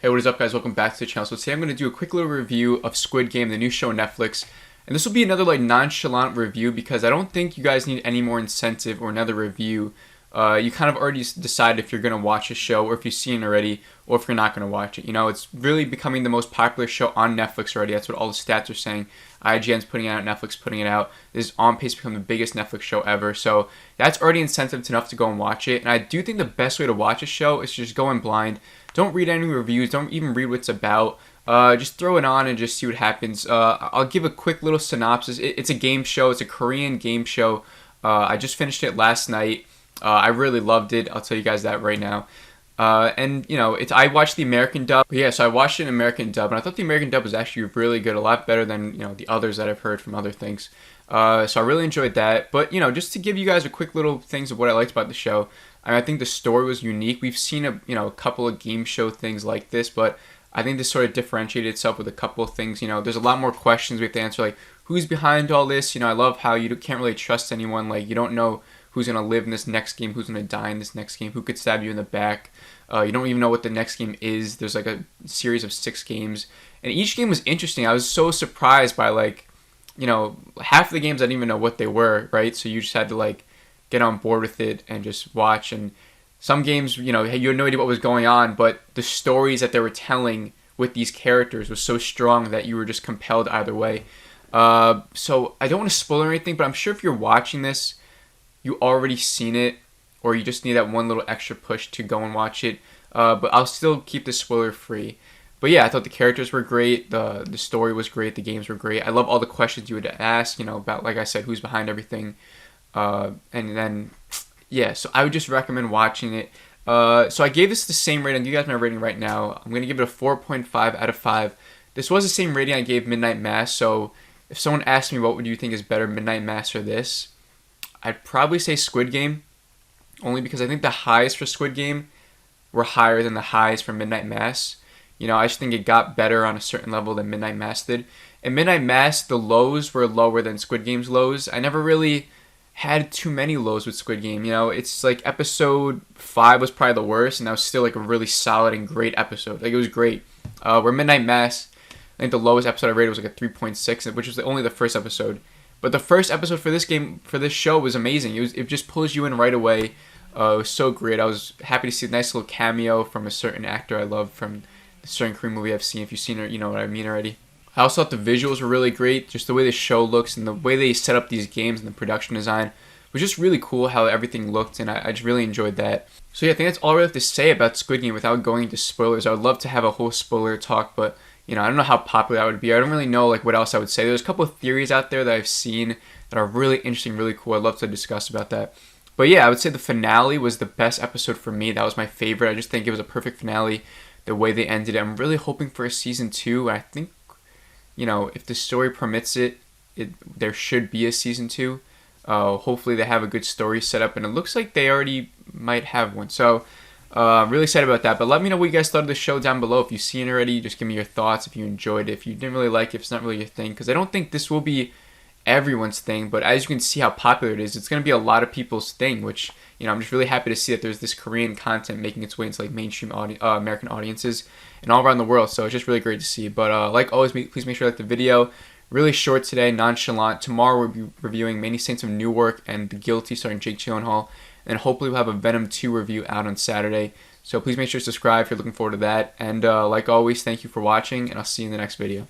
Hey, what is up, guys? Welcome back to the channel. So today I'm going to do a quick little review of Squid Game, the new show on Netflix. And this will be another nonchalant review because I don't think you guys need any more incentive or another review. You kind of already decide if you're going to watch a show or if you've seen it already or if you're not going to watch it. You know, it's really becoming the most popular show on Netflix already. That's what all the stats are saying. IGN's putting it out, Netflix putting it out. This is on pace to become the biggest Netflix show ever. So that's already incentive enough to go and watch it. And I do think the best way to watch a show is to just go in blind. Don't read any reviews. Don't even read what it's about. Just throw it on and just see what happens. I'll give a quick little synopsis. It's a game show. It's a Korean game show. I just finished it last night. I really loved it. I'll tell you guys that right now. And you know, I watched the American dub. Yeah, so I watched it in American dub, and I thought the American dub was actually really good, a lot better than the others that I've heard from other things. So I really enjoyed that. But just to give you guys a quick little things of what I liked about the show. I think the story was unique. We've seen a couple of game show things like this, but I think this sort of differentiated itself with a couple of things. There's a lot more questions we have to answer, like who's behind all this. I love how you can't really trust anyone. Like you don't know who's gonna live in this next game, who's gonna die in this next game, who could stab you in the back. You don't even know what the next game is. There's like a series of 6 games, and each game was interesting. I was so surprised by half of the games I didn't even know what they were. Right, so you just had to get on board with it and just watch. And some games, you had no idea what was going on, but the stories that they were telling with these characters was so strong that you were just compelled either way. So I don't want to spoil anything, but I'm sure if you're watching this, you already seen it, or you just need that one little extra push to go and watch it. But I'll still keep this spoiler free. But yeah, I thought the characters were great, the story was great, the games were great. I love all the questions you would ask, about, like I said, who's behind everything. And then, yeah, so I would just recommend watching it. So I gave this the same rating. I'll give you guys my rating right now. I'm going to give it a 4.5 out of 5. This was the same rating I gave Midnight Mass, so if someone asked me what would you think is better, Midnight Mass or this, I'd probably say Squid Game, only because I think the highs for Squid Game were higher than the highs for Midnight Mass. I just think it got better on a certain level than Midnight Mass did. In Midnight Mass, the lows were lower than Squid Game's lows. I never really had too many lows with Squid Game. It's like episode 5 was probably the worst, and that was still a really solid and great episode. It was great. Where Midnight Mass, I think the lowest episode I rated was a 3.6, which was only the first episode. But the first episode for this show was amazing. It just pulls you in right away. It was so great. I was happy to see a nice little cameo from a certain actor I love from a certain Korean movie I've seen. If you've seen it, you know what I mean already. I also thought the visuals were really great. Just the way the show looks and the way they set up these games and the production design was just really cool how everything looked, and I just really enjoyed that. So yeah, I think that's all I really have to say about Squid Game without going into spoilers. I would love to have a whole spoiler talk, but I don't know how popular that would be. I don't really know what else I would say. There's a couple of theories out there that I've seen that are really interesting, really cool. I'd love to discuss about that. But yeah, I would say the finale was the best episode for me. That was my favorite. I just think it was a perfect finale, the way they ended it. I'm really hoping for a season 2. I think, if the story permits it, there should be a season 2. Hopefully they have a good story set up, and it looks like they already might have one. So I'm really excited about that. But let me know what you guys thought of the show down below. If you've seen it already, just give me your thoughts. If you enjoyed it, if you didn't really like it, if it's not really your thing, because I don't think this will be everyone's thing. But as you can see how popular it is, it's going to be a lot of people's thing, which I'm just really happy to see that there's this Korean content making its way into mainstream American audiences and all around the world. So it's just really great to see. But like always, please make sure to like the video. Really short today, nonchalant. Tomorrow we'll be reviewing Many Saints of Newark and The Guilty starring Jake Gyllenhaal. And hopefully we'll have a Venom 2 review out on Saturday. So please make sure to subscribe if you're looking forward to that. And like always, thank you for watching, and I'll see you in the next video.